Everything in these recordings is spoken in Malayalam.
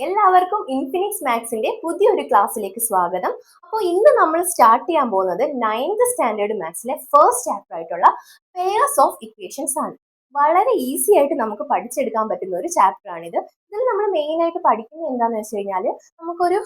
എല്ലാവർക്കും ഇൻഫിനിക്സ് മാത്സിന്റെ പുതിയൊരു ക്ലാസ്സിലേക്ക് സ്വാഗതം. അപ്പോൾ ഇന്ന് നമ്മൾ സ്റ്റാർട്ട് ചെയ്യാൻ പോകുന്നത് 9th സ്റ്റാൻഡേർഡ് മാത്സിലെ ഫസ്റ്റ് ചാപ്റ്റർ ആയിട്ടുള്ള പെയർസ് ഓഫ് ഇക്വേഷൻസ് ആണ്. വളരെ ഈസി ആയിട്ട് നമുക്ക് പഠിച്ചെടുക്കാൻ പറ്റുന്ന ഒരു ചാപ്റ്റർ ആണിത്. ഇതിൽ നമ്മൾ മെയിൻ ആയിട്ട് പഠിക്കുന്നത് എന്താണെന്ന് വെച്ച് കഴിഞ്ഞാൽ നമുക്കൊരു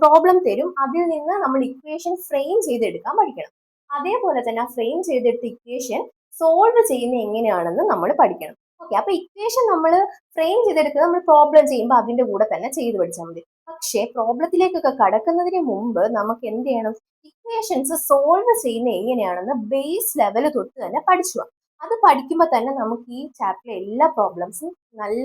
പ്രോബ്ലം തരും, അതിൽ നിന്ന് നമ്മൾ ഇക്വേഷൻ ഫ്രെയിം ചെയ്തെടുക്കാൻ പഠിക്കണം. അതേപോലെ തന്നെ ആ ഫ്രെയിം ചെയ്തെടുത്ത ഇക്വേഷൻ സോൾവ് ചെയ്യുന്നത് എങ്ങനെയാണെന്ന് നമ്മൾ പഠിക്കണം. ഓക്കെ, അപ്പൊ ഇക്വേഷൻ നമ്മൾ ഫ്രെയിം ചെയ്തെടുക്കുക നമ്മൾ പ്രോബ്ലം ചെയ്യുമ്പോൾ അതിന്റെ കൂടെ തന്നെ ചെയ്ത് പഠിച്ചാൽ മതി. പക്ഷേ പ്രോബ്ലത്തിലേക്കൊക്കെ കടക്കുന്നതിന് മുമ്പ് നമുക്ക് എന്ത് ചെയ്യണം, ഇക്വേഷൻസ് സോൾവ് ചെയ്യുന്നത് എങ്ങനെയാണെന്ന് ബേസ് ലെവൽ തൊട്ട് തന്നെ പഠിച്ചു. അത് പഠിക്കുമ്പോൾ തന്നെ നമുക്ക് ഈ ചാപ്റ്ററിലെ എല്ലാ പ്രോബ്ലംസും നല്ല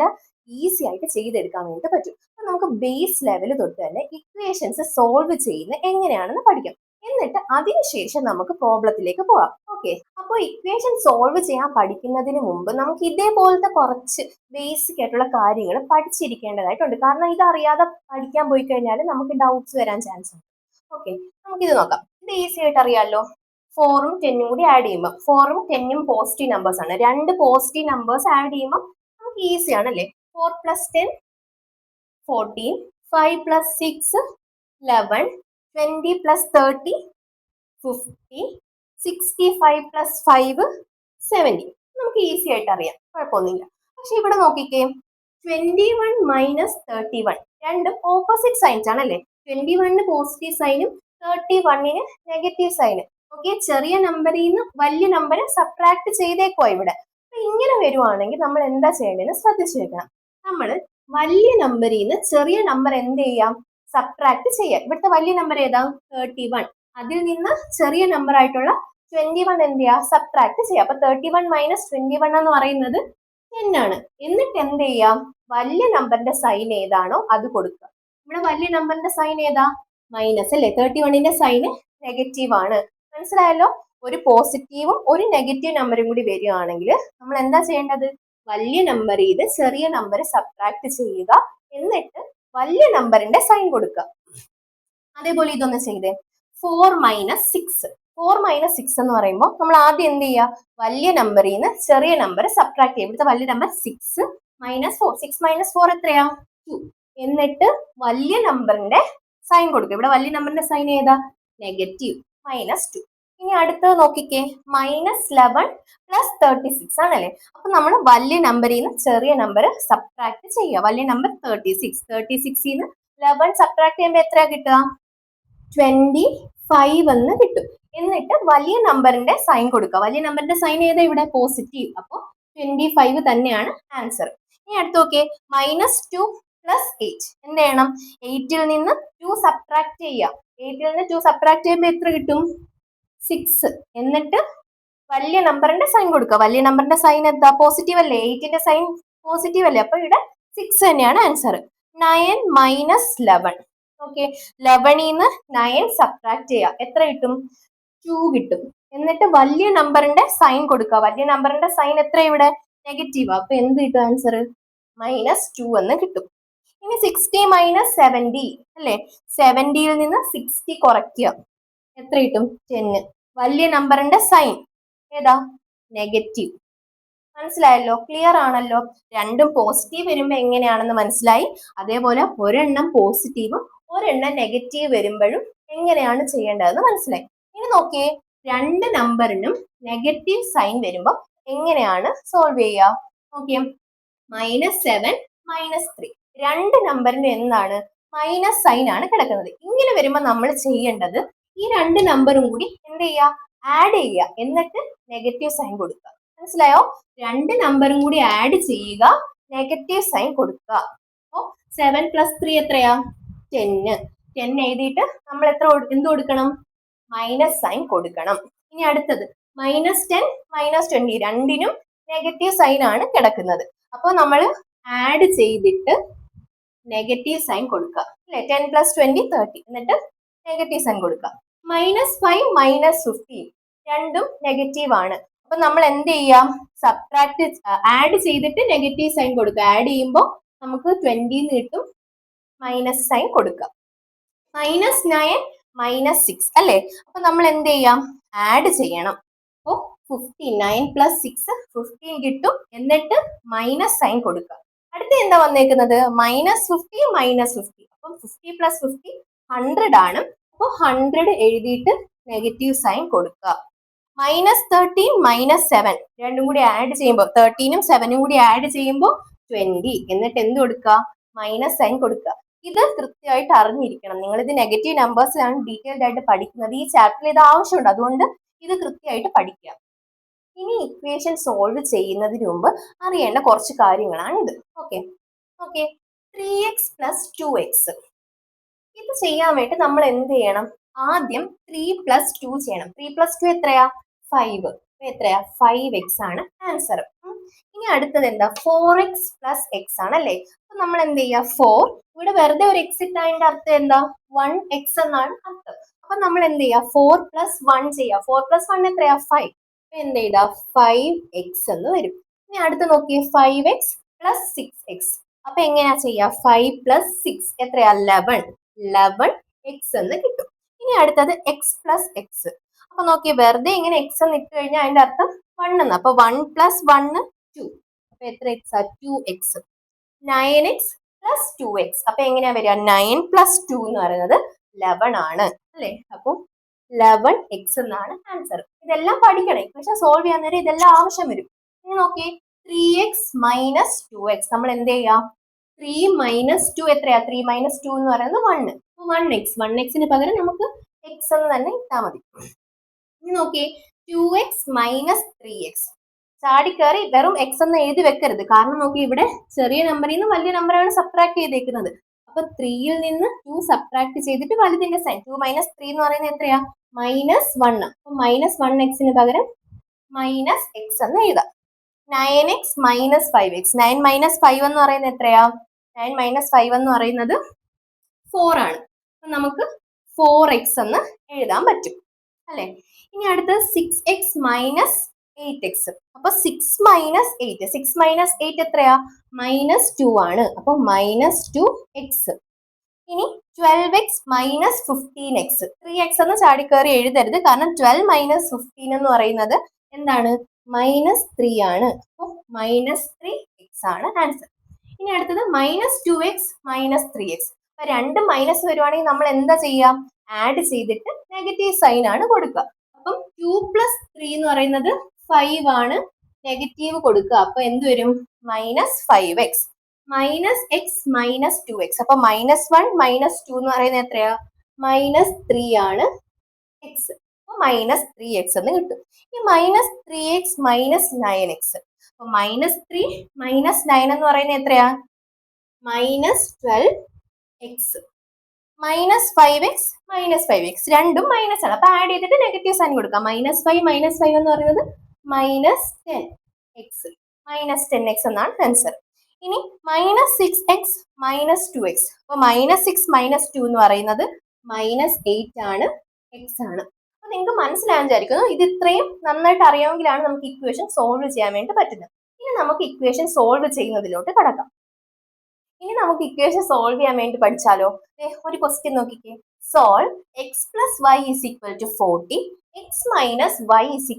ഈസി ആയിട്ട് ചെയ്തെടുക്കാൻ വേണ്ടി പറ്റും. അപ്പൊ നമുക്ക് ബേസ് ലെവൽ തൊട്ട് തന്നെ ഇക്വേഷൻസ് സോൾവ് ചെയ്യുന്നത് എങ്ങനെയാണെന്ന് പഠിക്കാം. എന്നിട്ട് അതിനുശേഷം നമുക്ക് പ്രോബ്ലത്തിലേക്ക് പോവാം. ഓക്കെ, അപ്പോൾ ഇക്വേഷൻ സോൾവ് ചെയ്യാൻ പഠിക്കുന്നതിന് മുമ്പ് നമുക്ക് ഇതേപോലത്തെ കുറച്ച് ബേസിക് ആയിട്ടുള്ള കാര്യങ്ങൾ പഠിച്ചിരിക്കേണ്ടതായിട്ടുണ്ട്. കാരണം ഇതറിയാതെ പഠിക്കാൻ പോയി കഴിഞ്ഞാൽ നമുക്ക് ഡൗട്ട്സ് വരാൻ ചാൻസ് ഉണ്ട്. ഓക്കെ, നമുക്കിത് നോക്കാം. ഇത് ഈസി ആയിട്ട് അറിയാമല്ലോ. 4ഉം 10ഉം കൂടി ആഡ് ചെയ്യുമ്പോൾ 4ഉം 10ഉം പോസിറ്റീവ് നമ്പേഴ്സ് ആണ്. രണ്ട് പോസിറ്റീവ് നമ്പേഴ്സ് ആഡ് ചെയ്യുമ്പോൾ നമുക്ക് ഈസി ആണല്ലേ. 4 + 10 14, 5 + 6 11, 20 + 30 50, 65 + 5 70. നമുക്ക് ഈസി ആയിട്ട് അറിയാം, കുഴപ്പമൊന്നുമില്ല. പക്ഷെ ഇവിടെ നോക്കിക്കേ, 21 - 31 രണ്ടും ഓപ്പോസിറ്റ് സൈൻസ് ആണല്ലേ. 21 പോസിറ്റീവ് സൈനും 31 നെഗറ്റീവ് സൈനും. ഓക്കെ, ചെറിയ നമ്പറിൽ നിന്ന് വലിയ നമ്പർ സബ്ട്രാക്ട് ചെയ്തേക്കോ ഇവിടെ. അപ്പൊ ഇങ്ങനെ വരുവാണെങ്കിൽ നമ്മൾ എന്താ ചെയ്യേണ്ടതെന്ന് ശ്രദ്ധിച്ചു വെക്കണം. നമ്മൾ വലിയ നമ്പറിൽ നിന്ന് ചെറിയ നമ്പർ എന്ത് ചെയ്യാം, സബ്ട്രാക്ട് ചെയ്യാം. ഇവിടുത്തെ വലിയ നമ്പർ ഏതാ, 31. അതിൽ നിന്ന് ചെറിയ നമ്പർ ആയിട്ടുള്ള 21 എന്ത് ചെയ്യുക, സബ്ട്രാക്ട് ചെയ്യുക. അപ്പൊ 31 - 21 എന്ന് പറയുന്നത് 10 ആണ്. എന്നിട്ട് എന്ത് ചെയ്യാം, വലിയ നമ്പറിന്റെ സൈൻ ഏതാണോ അത് കൊടുക്കുക. ഇവിടെ വലിയ നമ്പറിന്റെ സൈൻ ഏതാ, മൈനസ് അല്ലേ. 31ന്റെ സൈന് നെഗറ്റീവ് ആണ്. മനസ്സിലായല്ലോ. ഒരു പോസിറ്റീവും ഒരു നെഗറ്റീവ് നമ്പറും കൂടി വരികയാണെങ്കിൽ നമ്മൾ എന്താ ചെയ്യേണ്ടത്, വലിയ നമ്പറിൽ നിന്ന് ചെറിയ നമ്പർ സബ്ട്രാക്ട് ചെയ്യുക, എന്നിട്ട് വലിയ നമ്പറിന്റെ സൈൻ കൊടുക്കുക. അതേപോലെ ഇതൊന്ന് ചെയ്തേ. 4 - 6. 4 - 6 എന്ന് പറയുമ്പോൾ നമ്മൾ ആദ്യം എന്ത് ചെയ്യുക, വലിയ നമ്പറിൽ നിന്ന് ചെറിയ നമ്പർ സബ്ട്രാക്ട് ചെയ്യും. ഇവിടുത്തെ വലിയ നമ്പർ 6 - 4. 6 - 4 എത്രയാ, 2. എന്നിട്ട് വലിയ നമ്പറിന്റെ സൈൻ കൊടുക്കുക. ഇവിടെ വലിയ നമ്പറിന്റെ സൈൻ ഏതാ, നെഗറ്റീവ്, -2. ഇനി അടുത്തത് നോക്കിക്കേ, -11 + 36 ആണല്ലേ. അപ്പൊ നമ്മൾ വലിയ നമ്പറിൽ നിന്ന് ചെറിയ നമ്പർ സബ്ട്രാക്ട് ചെയ്യുക. വലിയ നമ്പർ 36. 36ൽ നിന്ന് 11 സബ്ട്രാക്ട് ചെയ്യുമ്പോൾ എത്രയാ കിട്ടുക, 25 എന്ന് കിട്ടും. എന്നിട്ട് വലിയ നമ്പറിന്റെ സൈൻ കൊടുക്കുക. വലിയ നമ്പറിന്റെ സൈൻ ഏതാ, ഇവിടെ പോസിറ്റീവ്. അപ്പൊ 25 തന്നെയാണ് ആൻസർ. ഇനി അടുത്ത് നോക്കിയേ, -2 + 8. എന്ത് ചെയ്യണം, 8ൽ നിന്ന് 2 സബ്ട്രാക്ട് ചെയ്യുക. 8ൽ നിന്ന് 2 സബ്ട്രാക്ട് ചെയ്യുമ്പോൾ എത്ര കിട്ടും, 6. എന്നിട്ട് വലിയ നമ്പറിന്റെ സൈൻ കൊടുക്കുക. വലിയ നമ്പറിന്റെ സൈൻ എന്താ, പോസിറ്റീവ് അല്ലേ. 8ന്റെ സൈൻ പോസിറ്റീവ് അല്ലേ. അപ്പൊ ഇവിടെ 6 തന്നെയാണ് ആൻസർ. 9 - 11. ഓക്കെ, 11ൽ നിന്ന് 9 സബ്ട്രാക്ട് ചെയ്യുക. എത്ര കിട്ടും, 2 കിട്ടും. എന്നിട്ട് വലിയ നമ്പറിന്റെ സൈൻ കൊടുക്കുക. വലിയ നമ്പറിന്റെ സൈൻ എത്ര, ഇവിടെ നെഗറ്റീവ്. അപ്പൊ എന്ത് കിട്ടും ആൻസർ, -2 എന്ന് കിട്ടും. ഇനി 60 - 70 അല്ലേ. 70ൽ നിന്ന് 60 കുറയ്ക്കുക. എത്ര കിട്ടും, 10. വലിയ നമ്പറിന്റെ സൈൻ ഏതാ, നെഗറ്റീവ്. മനസ്സിലായല്ലോ, ക്ലിയർ ആണല്ലോ. രണ്ടും പോസിറ്റീവ് വരുമ്പോൾ എങ്ങനെയാണെന്ന് മനസ്സിലായി. അതേപോലെ ഒരെണ്ണം പോസിറ്റീവും ഒരെണ്ണം നെഗറ്റീവ് വരുമ്പോഴും എങ്ങനെയാണ് ചെയ്യേണ്ടതെന്ന് മനസ്സിലായി. ഇനി നോക്കിയേ, രണ്ട് നമ്പറിനും നെഗറ്റീവ് സൈൻ വരുമ്പോൾ എങ്ങനെയാണ് സോൾവ് ചെയ്യുക. നോക്കിയേ, -7 - 3. രണ്ട് നമ്പറിന് എന്താണ്, മൈനസ് സൈൻ ആണ് കിടക്കുന്നത്. ഇങ്ങനെ വരുമ്പോൾ നമ്മൾ ചെയ്യേണ്ടത് ഈ രണ്ട് നമ്പറും കൂടി എന്ത് ചെയ്യുക, ആഡ് ചെയ്യുക. എന്നിട്ട് നെഗറ്റീവ് സൈൻ കൊടുക്കുക. മനസ്സിലായോ, രണ്ട് നമ്പറും കൂടി ആഡ് ചെയ്യുക, നെഗറ്റീവ് സൈൻ കൊടുക്കുക. അപ്പോൾ 7 + 3 എത്രയാ, 10. 10 എഴുതിയിട്ട് നമ്മൾ എന്ത് കൊടുക്കണം, മൈനസ് സൈൻ കൊടുക്കണം. ഇനി അടുത്തത് -10 - 20. രണ്ടിനും നെഗറ്റീവ് സൈൻ ആണ് കിടക്കുന്നത്. അപ്പോൾ നമ്മൾ ആഡ് ചെയ്തിട്ട് നെഗറ്റീവ് സൈൻ കൊടുക്കുക അല്ലെ. 10 + 20 30. എന്നിട്ട് നെഗറ്റീവ് സൈൻ കൊടുക്കുക. -5 - 15. രണ്ടും നെഗറ്റീവ് ആണ്. അപ്പൊ നമ്മൾ എന്ത് ചെയ്യാം, സബ്ട്രാക്ട് ആഡ് ചെയ്തിട്ട് നെഗറ്റീവ് സൈൻ കൊടുക്കുക. ആഡ് ചെയ്യുമ്പോൾ നമുക്ക് 20 കിട്ടും, മൈനസ് സൈൻ കൊടുക്കുക. -9 - 6 അല്ലെ. അപ്പൊ നമ്മൾ എന്ത് ചെയ്യാം, ആഡ് ചെയ്യണം. അപ്പോ 59 + 6 15 കിട്ടും. എന്നിട്ട് മൈനസ് സൈൻ കൊടുക്കുക. അടുത്ത എന്താ വന്നേക്കുന്നത്? -50 -50. അപ്പം 50 + 50 100 ആണ്. അപ്പോൾ 100 എഴുതിയിട്ട് നെഗറ്റീവ് സൈൻ കൊടുക്കുക. -13 -7 രണ്ടും കൂടി ആഡ് ചെയ്യുമ്പോൾ 13ഉം 7ഉം കൂടി ആഡ് ചെയ്യുമ്പോൾ 20. എന്നിട്ട് എന്ത് കൊടുക്കുക? മൈനസ് സൈൻ കൊടുക്കുക. ഇത് കൃത്യമായിട്ട് അറിഞ്ഞിരിക്കണം. നിങ്ങൾ ഇത് നെഗറ്റീവ് നമ്പേഴ്സിലാണ് ഡീറ്റെയിൽഡ് ആയിട്ട് പഠിക്കുന്നത്. ഈ ചാപ്റ്ററിൽ ഇത് ആവശ്യമുണ്ട്. അതുകൊണ്ട് ഇത് കൃത്യമായിട്ട് പഠിക്കുക. ഇനി ഇക്വേഷൻ സോൾവ് ചെയ്യുന്നതിന് മുമ്പ് അറിയേണ്ട കുറച്ച് കാര്യങ്ങളാണ് ഇത്. Okay okay 3x + 2x. ഇത് ചെയ്യാൻ വേണ്ടി നമ്മൾ എന്ത് ചെയ്യണം? ആദ്യം 3 + 2 ചെയ്യണം. 3 + 2 എത്രയാ? 5. എത്രയാ? 5x ആണ് ആൻസർ. ഇനി അടുത്തത് എന്താ? 4x + x ആണല്ലേ. അപ്പൊ നമ്മൾ എന്ത് ചെയ്യാ? 4 ഇവിടെ വെറുതെ ഒരു x ഇട്ടതിന്റെ അർത്ഥം എന്താ? 1x എന്നാണ് അർത്ഥം. അപ്പൊ നമ്മൾ എന്ത് ചെയ്യാ? 4 + 1 ചെയ്യാ. 4 + 1 എത്രയാ? 5. എന്ത് ചെയ്താ? 5x എന്ന് വരും. ഇനി അടുത്ത് നോക്കിയേ 5x + 6x. അപ്പൊ എങ്ങനെയാ ചെയ്യാ? 5 + 6 എത്രയാ? 11x എന്ന് കിട്ടും. ഇനി അടുത്തത് x + x. അപ്പൊ നോക്കിയേ വെറുതെ ഇങ്ങനെ x എന്ന് ഇട്ട് കഴിഞ്ഞാൽ അതിന്റെ അർത്ഥം 1 എന്ന്. അപ്പൊ 1 + 1 2. അപ്പൊ എത്ര x ആ? 2x. 9x + 2x. അപ്പൊ എങ്ങനെയാ വരിക? 9 + 2 എന്ന് പറയുന്നത് 11 ആണ് അല്ലേ. അപ്പൊ 11x എന്നാണ് ആൻസർ. ഇതെല്ലാം പഠിക്കണം. ഇക്വേഷൻ സോൾവ് ചെയ്യാൻ നേരം ഇതെല്ലാം ആവശ്യം വരും. ഇനി നോക്കിയേ 3x - 2x. നമ്മൾ എന്ത് ചെയ്യാം? 3 - 2 എത്രയാ? 3 - 2 എന്ന് പറയുന്നത് 1. 1x. 1xന് പകരം നമുക്ക് x എന്ന് തന്നെ ഇട്ടാൽ മതി. ഇനി നോക്കിയേ 2x - 3x. ചാടിക്കയറി വെറും x എന്ന് എഴുതി വെക്കരുത്. കാരണം നോക്കി ഇവിടെ ചെറിയ നമ്പറിൽ നിന്ന് വലിയ നമ്പറാണ് സബ്ട്രാക്ട് ചെയ്തേക്കുന്നത്. അപ്പൊ 3യിൽ നിന്ന് 2 സബ്ട്രാക്ട് ചെയ്തിട്ട് വലുതിന്റെ സൈൻ. 2 - 3 എന്ന് പറയുന്നത് എത്രയാ? -1. അപ്പൊ -1xന് പകരം -x എന്ന് എഴുതാം. 9x - 5x. 9 - 5 എന്ന് പറയുന്നത് എത്രയാ? 9 - 5 എന്ന് പറയുന്നത് 4 ആണ്. അപ്പൊ നമുക്ക് 4x എന്ന് എഴുതാൻ പറ്റും അല്ലെ. ഇനി അടുത്തത് 6x - 8x. അപ്പൊ 6 - 8. 6 - 8 എത്രയാ? -2 ആണ്. അപ്പൊ -2x. ഇനി 12x - 15x. 3x എന്ന് ചാടിക്കയറി എഴുതരുത്. കാരണം 12 - 15 എന്ന് പറയുന്നത് എന്താണ്? -3 ആണ്. അപ്പൊ -3x ആണ് ആൻസർ. ഇനി അടുത്തത് -2x - 3x. അപ്പൊ രണ്ടും മൈനസ് വരുവാണെങ്കിൽ നമ്മൾ എന്താ ചെയ്യാം? ആഡ് ചെയ്തിട്ട് നെഗറ്റീവ് സൈൻ ആണ് കൊടുക്കുക. അപ്പം 2 + 3 എന്ന് പറയുന്നത് 5 ആണ്. നെഗറ്റീവ് കൊടുക്കുക. അപ്പൊ എന്ത് വരും? -5x. -x - 2x. അപ്പൊ -1 - 2 എന്ന് പറയുന്നത് എത്രയാ? -3 ആണ് x. അപ്പൊ -3x എന്ന് കിട്ടും. ഈ -3x - 9x. അപ്പൊ -3 - 9 എന്ന് പറയുന്നത് എത്രയാ? -12x. -5x - 5x. രണ്ടും മൈനസ് ആണ്. അപ്പൊ ആഡ് ചെയ്തിട്ട് നെഗറ്റീവ് സൈൻ കൊടുക്കാം. -5 - 5 എന്ന് പറയുന്നത് -10x. -10x എന്നാണ് ആൻസർ. ഇനി -6x - 2x. അപ്പൊ -6 - 2 എന്ന് പറയുന്നത് -8 ആണ്, x ആണ്. അപ്പൊ നിങ്ങൾക്ക് മനസ്സിലാകാൻ വിചാരിക്കുന്നു. ഇത് ഇത്രയും നന്നായിട്ട് അറിയാമെങ്കിലാണ് നമുക്ക് ഇക്വേഷൻ സോൾവ് ചെയ്യാൻ വേണ്ടി പറ്റുന്നത്. ഇനി നമുക്ക് ഇക്വേഷൻ സോൾവ് ചെയ്യുന്നതിലോട്ട് കടക്കാം. ഇനി നമുക്ക് ഇക്വേഷൻ സോൾവ് ചെയ്യാൻ വേണ്ടി പഠിച്ചാലോ? ഒരു ക്വസ്റ്റ്യൻ നോക്കിക്കേ. Solve x + y = 40, x - y =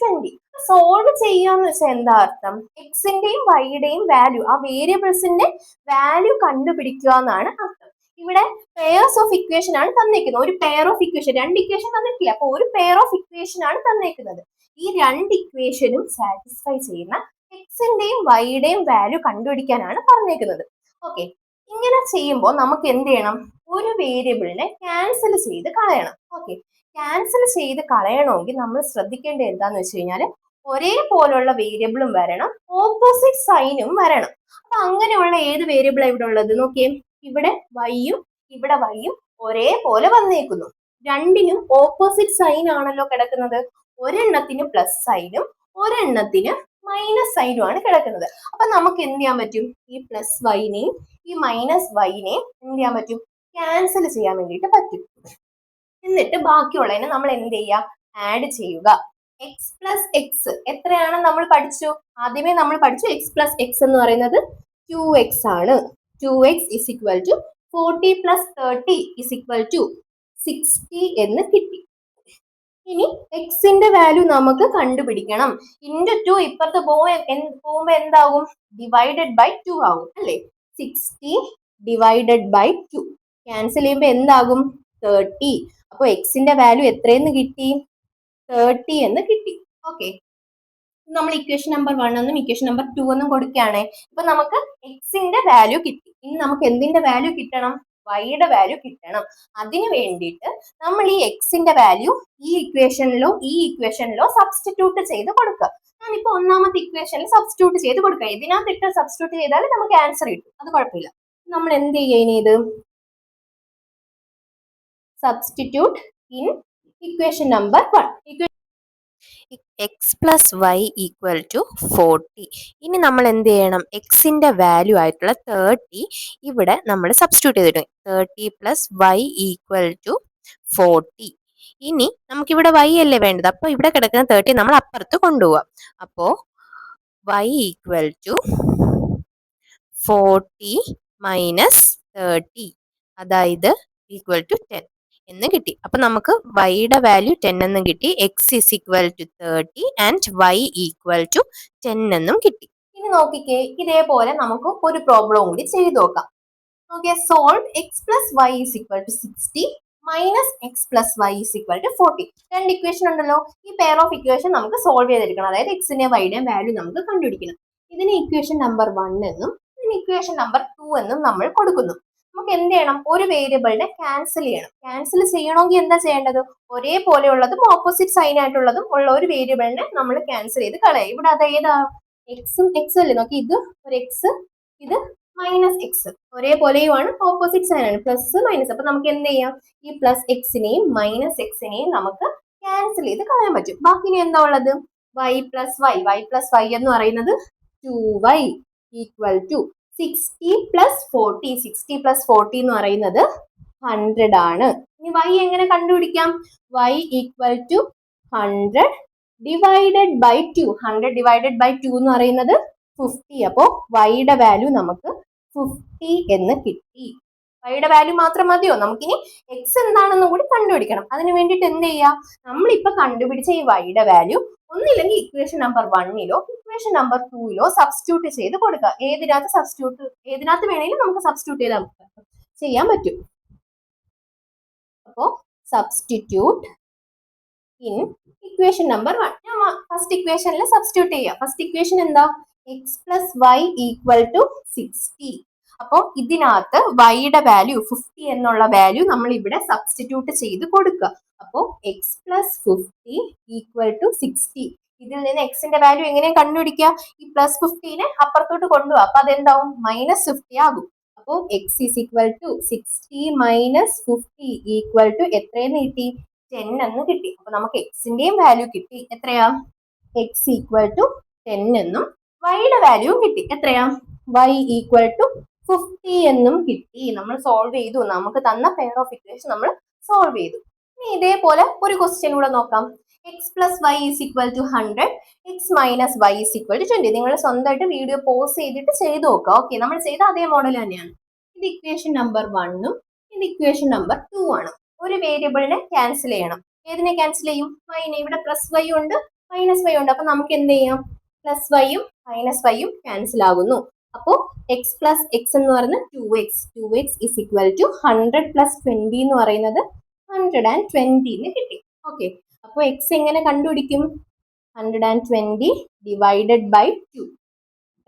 20. Solve ചെയ്യാന്ന് വെച്ചാൽ എന്താ അർത്ഥം? എക്സിന്റെയും വൈയുടെയും വാല്യൂ, ആ വേരിയബിൾസിന്റെ വാല്യൂ കണ്ടുപിടിക്കുക എന്നാണ് അർത്ഥം. ഇവിടെ പെയർസ് ഓഫ് ഇക്വേഷൻ ആണ് തന്നേക്കുന്നത്. ഒരു പെയർ ഓഫ് ഇക്വേഷൻ, രണ്ട് ഇക്വേഷൻ തന്നിട്ടില്ല. അപ്പൊ ഒരു പെയർ ഓഫ് ഇക്വേഷൻ ആണ് തന്നേക്കുന്നത്. ഈ രണ്ട് ഇക്വേഷനും സാറ്റിസ്ഫൈ ചെയ്യുന്ന എക്സിന്റെയും വൈയുടെയും വാല്യൂ കണ്ടുപിടിക്കാനാണ് പറഞ്ഞേക്കുന്നത്. ഓക്കെ, ഇങ്ങനെ ചെയ്യുമ്പോൾ നമുക്ക് എന്ത് ചെയ്യണം? ഒരു വേരിയബിളിനെ ക്യാൻസൽ ചെയ്ത് കളയണം. ഓക്കെ, ക്യാൻസൽ ചെയ്ത് കളയണമെങ്കിൽ നമ്മൾ ശ്രദ്ധിക്കേണ്ടത് എന്താന്ന് വെച്ച് കഴിഞ്ഞാൽ ഒരേപോലുള്ള വേരിയബിളും വരണം, ഓപ്പോസിറ്റ് സൈനും വരണം. അപ്പൊ അങ്ങനെയുള്ള ഏത് വേരിയബിളാണ് ഇവിടെ ഉള്ളത്? നോക്കിയേ, ഇവിടെ വൈയും ഇവിടെ വൈയും ഒരേപോലെ വന്നേക്കുന്നു. രണ്ടിനും ഓപ്പോസിറ്റ് സൈൻ ആണല്ലോ കിടക്കുന്നത്. ഒരെണ്ണത്തിന് പ്ലസ് സൈനും ഒരെണ്ണത്തിന് മൈനസ് സൈനും ആണ് കിടക്കുന്നത്. അപ്പൊ നമുക്ക് എന്ത് ചെയ്യാൻ പറ്റും? ഈ പ്ലസ് വൈനെയും ഈ മൈനസ് വൈനെയും എന്ത് ചെയ്യാൻ പറ്റും? ക്യാൻസൽ ചെയ്യാൻ വേണ്ടിയിട്ട് പറ്റും. എന്നിട്ട് ബാക്കിയുള്ളതിനെ നമ്മൾ എന്ത് ചെയ്യുക? ആഡ് ചെയ്യുക. x + x എത്രയാണെന്ന് നമ്മൾ പഠിച്ചു. ആദ്യമേ നമ്മൾ പഠിച്ചു x + x എന്ന് പറയുന്നത് 2x ആണ്. 2x = 40 + 30 = 60 എന്ന് കിട്ടി. ഇനി എക്സിന്റെ വാല്യൂ നമുക്ക് കണ്ടുപിടിക്കണം. ഇൻറ്റു 2 ഇപ്പുറത്ത് പോകുമ്പോ എന്താകും? ഡിവൈഡഡ് ബൈ 2 ആകും അല്ലേ? 60 ഡിവൈഡഡ് ബൈ 2 ക്യാൻസൽ ചെയ്യുമ്പോൾ എന്താകും? 30. അപ്പൊ എക്സിന്റെ വാല്യൂ എത്രയെന്ന് കിട്ടി? 30 എന്ന് കിട്ടി. ഓക്കെ, നമ്മൾ ഇക്വേഷൻ നമ്പർ 1 എന്നും ഇക്വേഷൻ നമ്പർ 2 എന്നും കൊടുക്കുകയാണേ. ഇപ്പൊ നമുക്ക് എക്സിന്റെ വാല്യൂ കിട്ടി. ഇനി നമുക്ക് എന്തിന്റെ വാല്യൂ കിട്ടണം? വൈയുടെ വാല്യൂ കിട്ടണം. അതിന് വേണ്ടിയിട്ട് നമ്മൾ ഈ എക്സിന്റെ വാല്യൂ ഈ ഇക്വേഷനിലോ സബ്സ്റ്റിറ്റ്യൂട്ട് ചെയ്ത് കൊടുക്കുക. ഞാനിപ്പോ ഒന്നാമത്തെ ഇക്വേഷനിൽ സബ്സ്റ്റിറ്റ്യൂട്ട് ചെയ്ത് കൊടുക്കുക. ഇതിനകത്തിട്ട് സബ്സ്റ്റിറ്റ്യൂട്ട് ചെയ്താൽ നമുക്ക് ആൻസർ കിട്ടും, അത് കുഴപ്പമില്ല. നമ്മൾ എന്ത് ചെയ്യുക? ഇത് substitute in equation number 1. X plus y equal to 40. ഇനി നമ്മൾ എന്ത് ചെയ്യണം? എക്സിന്റെ വാല്യൂ ആയിട്ടുള്ള 30 ഇവിടെ നമ്മൾ സബ്സ്റ്റിറ്റ്യൂട്ട് ചെയ്തിട്ടുണ്ട്. 30 പ്ലസ് വൈ ഈക്വൽ ടു 40. ഇനി നമുക്കിവിടെ വൈ അല്ലേ വേണ്ടത്, അപ്പോൾ ഇവിടെ കിടക്കുന്ന 30 നമ്മൾ അപ്പുറത്ത് കൊണ്ടുപോവാം. അപ്പോൾ വൈ ഈക്വൽ ടു 40 മൈനസ് 30, അതായത് ഈക്വൽ ടു 10 എന്ന് കിട്ടി. അപ്പൊ നമുക്ക് വൈയുടെ വാല്യൂ 10 എന്നും കിട്ടി. X is equal to 30 and y equal to 10 എന്നും കിട്ടി. ഇനി നോക്കിക്കേ, ഇതേപോലെ നമുക്ക് ഒരു പ്രോബ്ലം കൂടി ചെയ്ത് നോക്കാം. Okay, solve x plus y is equal to 60 minus x plus y is equal to 40. രണ്ട് ഇക്വേഷൻ ഉണ്ടല്ലോ, ഈ പെയർ ഓഫ് ഇക്വേഷൻ നമുക്ക് സോൾവ് ചെയ്തെടുക്കണം. അതായത് എക്സിന്റെയും വൈയുടെയും വാല്യൂ നമുക്ക് കണ്ടുപിടിക്കണം. ഇതിന് ഇക്വേഷൻ നമ്പർ 1 എന്നും ഇതിന് ഇക്വേഷൻ നമ്പർ 2 എന്നും നമ്മൾ കൊടുക്കുന്നു. നമുക്ക് എന്ത് ചെയ്യണം? ഒരു വേരിയബിളിനെ ക്യാൻസൽ ചെയ്യണം. ക്യാൻസൽ ചെയ്യണമെങ്കിൽ എന്താ ചെയ്യേണ്ടത്? ഒരേപോലെയുള്ളതും ഓപ്പോസിറ്റ് സൈൻ ആയിട്ടുള്ളതും ഉള്ള ഒരു വേരിയബിളിനെ നമ്മൾ ക്യാൻസൽ ചെയ്ത് കളയാം. ഇവിടെ അത് ഏതാ? എക്സും എക്സും അല്ലേ? നോക്കി, ഇത് ഒരു എക്സ്, ഇത് മൈനസ് എക്സ്. ഒരേപോലെയുമാണ്, ഓപ്പോസിറ്റ് സൈൻ ആണ്, പ്ലസ് മൈനസ്. അപ്പൊ നമുക്ക് എന്ത് ചെയ്യാം? ഈ പ്ലസ് എക്സിനെയും മൈനസ് എക്സിനെയും നമുക്ക് ക്യാൻസൽ ചെയ്ത് കളയാൻ പറ്റും. ബാക്കി ഇനി എന്താ ഉള്ളത്? വൈ പ്ലസ് വൈ എന്ന് പറയുന്നത് 2y ഈക്വൽ ടു 60 പ്ലസ് 40 എന്ന് പറയുന്നത് 100 ആണ്. ഇനി y എങ്ങനെ കണ്ടുപിടിക്കാം? y equal to 100 divided by 2. 100 divided by 2 എന്ന് പറയുന്നത് 50. അപ്പോ വൈയുടെ വാല്യൂ നമുക്ക് 50 എന്ന് കിട്ടി. വൈയുടെ വാല്യൂ മാത്രം മതിയോ? നമുക്കിനി എക്സ് എന്താണെന്നും കൂടി കണ്ടുപിടിക്കണം. അതിന് വേണ്ടിയിട്ട് എന്ത് ചെയ്യാം? നമ്മളിപ്പോ കണ്ടുപിടിച്ച ഈ വൈയുടെ വാല്യൂ ഒന്നില്ലെങ്കിൽ equation number 1 equation number 2 substitute ചെയ്ത് കൊടുക്കുക. ഏതിനകത്ത് വേണമെങ്കിലും നമുക്ക് സബ്സ്റ്റിറ്റ്യൂട്ട് ചെയ്യാൻ പറ്റും. അപ്പോ സബ്സ്റ്റിറ്റ്യൂട്ട് ഇൻ ഇക്വേഷൻ നമ്പർ 1. ഞാൻ ഫസ്റ്റ് ഇക്വേഷനിൽ സബ്സ്റ്റിറ്റ്യൂട്ട് ചെയ്യാം. ഫസ്റ്റ് ഇക്വേഷൻ എന്താ? X plus y equal to 60. അപ്പോൾ ഇതിനകത്ത് വൈയുടെ വാല്യൂ 50 എന്നുള്ള വാല്യൂ നമ്മൾ ഇവിടെ സബ്സ്റ്റിറ്റ്യൂട്ട് ചെയ്ത് കൊടുക്കുക. അപ്പോൾ എക്സ് പ്ലസ് 50 ഈക്വൽ ടു 60. ഇതിൽ നിന്ന് എക്സിന്റെ വാല്യൂ എങ്ങനെ കണ്ടുപിടിക്കുക? ഈ പ്ലസ് 50നെ അപ്പുറത്തോട്ട് കൊണ്ടുപോകുക. അപ്പൊ അതെന്താവും? മൈനസ് 50 ആകും. അപ്പോൾ x is equal to 60 minus 50 equal to എത്രയെന്ന് കിട്ടി? 10 എന്ന് കിട്ടി. അപ്പൊ നമുക്ക് എക്സിന്റെയും വാല്യൂ കിട്ടി. എത്രയാ? എക്സ് ഈക്വൽ ടു 10 എന്നും വൈയുടെ വാല്യൂ കിട്ടി. എത്രയാ? വൈ ഈക്വൽ ടു 50 എന്നും കിട്ടി. നമ്മൾ സോൾവ് ചെയ്തു. നമുക്ക് തന്ന പെയർ ഓഫ് ഇക്വേഷൻ നമ്മൾ സോൾവ് ചെയ്തു. ഇനി ഇതേപോലെ ഒരു ക്വസ്റ്റ്യൻ കൂടെ നോക്കാം. X plus y is equal to 100 x minus y is equal to 20. നിങ്ങൾ സ്വന്തമായിട്ട് വീഡിയോ പോസ് ചെയ്തിട്ട് ചെയ്ത് നോക്കുക. ഓക്കെ, നമ്മൾ ചെയ്ത അതേ മോഡൽ തന്നെയാണ്. ഇത് ഇക്വേഷൻ നമ്പർ 1 ഇത് ഇക്വേഷൻ നമ്പർ 2 ആണ്. ഒരു വേരിയബിളിനെ ക്യാൻസൽ ചെയ്യണം. ഏതിനെ ക്യാൻസൽ ചെയ്യും? വൈനെ. ഇവിടെ പ്ലസ് വൈ ഉണ്ട്, മൈനസ് വൈ ഉണ്ട്. അപ്പൊ നമുക്ക് എന്ത് ചെയ്യാം? പ്ലസ് വൈയും മൈനസ് വൈയും ക്യാൻസൽ ആകുന്നു. അപ്പോൾ എക്സ് പ്ലസ് എക്സ് എന്ന് പറയുന്നത് 2x is equal to 100 plus 20 എന്ന് പറയുന്നത് 120 എന്ന് കിട്ടി. ഓക്കെ, അപ്പോൾ എക്സ് എങ്ങനെ കണ്ടുപിടിക്കും? 120 ഡിവൈഡഡ് ബൈ 2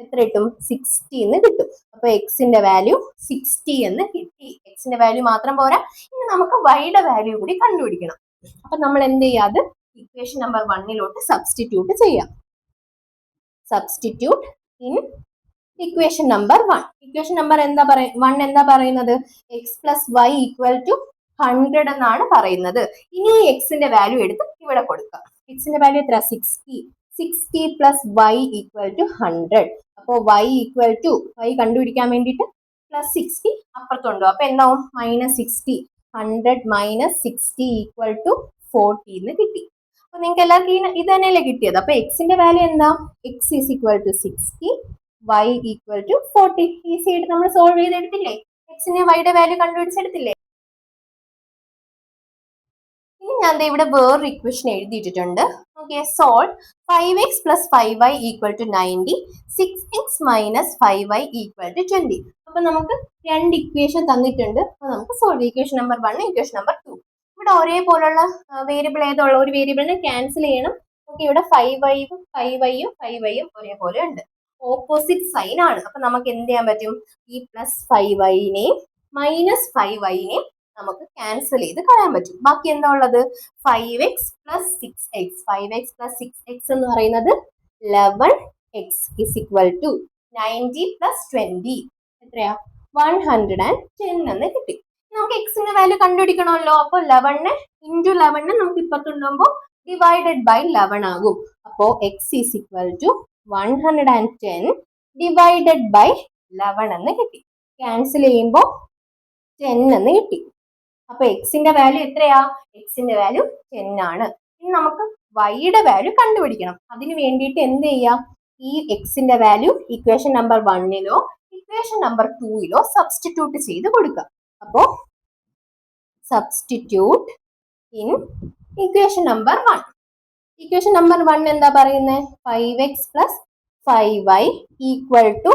എത്ര കിട്ടും? 60 എന്ന് കിട്ടും. അപ്പൊ എക്സിന്റെ വാല്യൂ 60 എന്ന് കിട്ടി. എക്സിന്റെ വാല്യൂ മാത്രം പോരാ, ഇനി നമുക്ക് വൈയുടെ വാല്യൂ കൂടി കണ്ടുപിടിക്കണം. അപ്പൊ നമ്മൾ എന്ത് ചെയ്യാതെ ഇക്വേഷൻ നമ്പർ 1 സബ്സ്റ്റിറ്റ്യൂട്ട് ചെയ്യാം. Substitute in equation number 1. Equation number എന്താ പറയുന്നത്? X plus y equal to 100 എന്നാണ് പറയുന്നത്. ഇനി എക്സിന്റെ വാല്യൂ എടുത്ത് ഇവിടെ കൊടുക്കാം. എക്സിന്റെ വാല്യൂ എത്ര? 60 പ്ലസ് വൈ ഈക്വൽ ടു 100. അപ്പോൾ വൈ ഈക്വൽ ടു വൈ കണ്ടുപിടിക്കാൻ വേണ്ടിയിട്ട് പ്ലസ് 60 അപ്പുറത്തുണ്ടോ? അപ്പൊ എന്താവും? മൈനസ് 60. 100 മൈനസ് 60 ഈക്വൽ ടു 40 എന്ന് കിട്ടി. അപ്പൊ നിങ്ങൾക്ക് എല്ലാവർക്കും ഇത് തന്നെയല്ലേ കിട്ടിയത്? അപ്പൊ എക്സിന്റെ വാല്യൂ എന്താ? X is equal to 60 y equal to 40. Easy ആയിട്ട് നമ്മൾ സോൾവ് ചെയ്തെടുത്തില്ലേ? എക്സിന്റെ വൈയുടെ വാല്യൂ കണ്ടുപിടിച്ചെടുത്തില്ലേ? ഇനി ഞാൻ ദേ ഇവിടെ വേറൊരു ഇക്വേഷൻ എഴുതിയിട്ടുണ്ട്. Okay, solve 5x plus 5y equal to 90, 6x minus 5y equal to 20. അപ്പൊ നമുക്ക് രണ്ട് ഇക്വേഷൻ തന്നിട്ടുണ്ട്. അപ്പൊ നമുക്ക് solve equation number 1, equation number 2. ഇവിടെ ഒരേപോലുള്ള വേരിയബിൾ ഏതുള്ള ഒരു വേരിയബിളിനെ ക്യാൻസൽ ചെയ്യണം. ഓക്കെ, ഇവിടെ 5yയും ഒരേപോലെ ഉണ്ട്. ഓപ്പോസിറ്റ് സൈൻ ആണ്. അപ്പൊ നമുക്ക് എന്ത് ചെയ്യാൻ പറ്റും? ഈ പ്ലസ് 5yനെയും മൈനസ് 5yനെയും നമുക്ക് ക്യാൻസൽ ചെയ്ത് കളയാൻ പറ്റും. ബാക്കി എന്താ ഉള്ളത്? 5x plus 6x. 5x plus 6x എന്ന് പറയുന്നത് 11x is equal to 90 plus 20. എത്രയാ? 110 എന്ന് കിട്ടി. നമുക്ക് എക്സിന്റെ വാല്യൂ കണ്ടുപിടിക്കണമല്ലോ. അപ്പൊ 11 into 11 നമുക്ക് ഇപ്പത്തുണ്ടാകുമ്പോൾ ഡിവൈഡഡ് ബൈ 11 ആകും. അപ്പോ x is equal to 110 divided by 11 എന്ന് കിട്ടി. ക്യാൻസൽ ചെയ്യുമ്പോൾ 10 എന്ന് കിട്ടി. അപ്പൊ എക്സിന്റെ വാല്യൂ എത്രയാ? എക്സിന്റെ വാല്യൂ 10 ആണ്. ഇനി നമുക്ക് വൈയുടെ വാല്യൂ കണ്ടുപിടിക്കണം. അതിന് വേണ്ടിയിട്ട് എന്ത് ചെയ്യാം? ഈ എക്സിന്റെ വാല്യൂ ഇക്വേഷൻ നമ്പർ 1ലോ ഇക്വേഷൻ നമ്പർ 2ലോ സബ്സ്റ്റിറ്റ്യൂട്ട് ചെയ്ത് കൊടുക്കുക. അപ്പോ substitute in equation number 1. Equation number 1 എന്താ പറയുന്നത്? 5x plus 5y equal to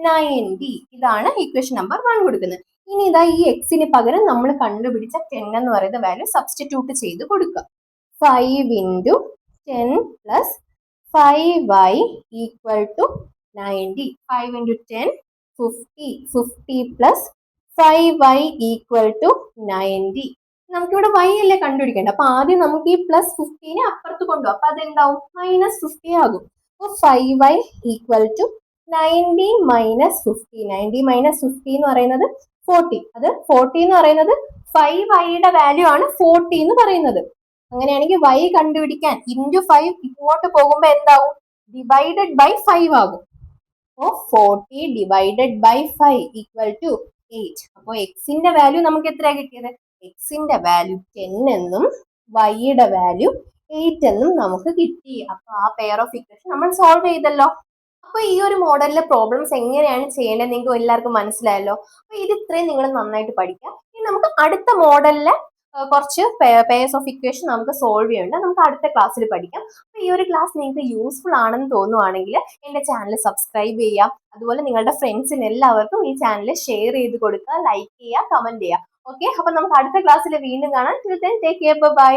90. ഇതാണ് ഇക്വേഷൻ നമ്പർ 1 കൊടുക്കുന്നത്. ഇനി ഇതാ ഈ എക്സിന് പകരം നമ്മൾ കണ്ടുപിടിച്ച 10 എന്ന് പറയുന്ന വാല്യൂ സബ്സ്റ്റിറ്റ്യൂട്ട് ചെയ്ത് കൊടുക്കുക. 5 into 10 plus 5y equal to 90. 5 into 10 50. 50 plus 5y equal to 90. നമുക്കിവിടെ y അല്ലേ കണ്ടുപിടിക്കേണ്ടത്. അപ്പൊ ആദ്യം നമുക്ക് ഈ പ്ലസ് 15 അപ്പുറത്ത് കൊണ്ടുപോകും. അപ്പൊ അതെന്താവും? മൈനസ് 50 ആകും. അപ്പൊ 5y equal to 90 minus 50. 90 minus 50 എന്ന് പറയുന്നത് 40. അത് 40 എന്ന് പറയുന്നത് 5yയുടെ വാല്യൂ ആണ് 40 എന്ന് പറയുന്നത്. അങ്ങനെയാണെങ്കിൽ y കണ്ടുപിടിക്കാൻ ഇൻറ്റു 5 ഇങ്ങോട്ട് പോകുമ്പോൾ എന്താവും? ഡിവൈഡഡ് ബൈ 5 ആകും. അപ്പോൾ 40 ഡിവൈഡഡ് ബൈ 5 ഈക്വൽ ടു 8. അപ്പോൾ എക്സിന്റെ വാല്യൂ നമുക്ക് എത്രയാ കിട്ടിയത്? എക്സിന്റെ വാല്യൂ 10 എന്നും വൈയുടെ വാല്യൂ 8 എന്നും നമുക്ക് കിട്ടി. അപ്പൊ ആ പെയർ ഓഫ് ഇക്വേഷൻ നമ്മൾ സോൾവ് ചെയ്തല്ലോ. അപ്പൊ ഈ ഒരു മോഡലിലെ പ്രോബ്ലംസ് എങ്ങനെയാണ് ചെയ്യേണ്ടത് നിങ്ങൾക്ക് എല്ലാവർക്കും മനസ്സിലായല്ലോ. അപ്പൊ ഇത് ഇത്രയും നിങ്ങൾ നന്നായിട്ട് പഠിക്കാം. ഇനി നമുക്ക് അടുത്ത മോഡലിലെ കുറച്ച് പെയർസ് ഓഫ് ഇക്വേഷൻ നമുക്ക് സോൾവ് ചെയ്യേണ്ടത് നമുക്ക് അടുത്ത ക്ലാസ്സിൽ പഠിക്കാം. അപ്പൊ ഈ ഒരു ക്ലാസ് നിങ്ങൾക്ക് യൂസ്ഫുൾ ആണെന്ന് തോന്നുവാണെങ്കിൽ എന്റെ ചാനൽ സബ്സ്ക്രൈബ് ചെയ്യാം. അതുപോലെ നിങ്ങളുടെ ഫ്രണ്ട്സിന് എല്ലാവർക്കും ഈ ചാനൽ ഷെയർ ചെയ്ത് കൊടുക്കുക, ലൈക്ക് ചെയ്യുക, കമന്റ് ചെയ്യുക. ഓക്കെ, അപ്പൊ നമുക്ക് അടുത്ത ക്ലാസ്സിൽ വീണ്ടും കാണാം. Till then take care, by.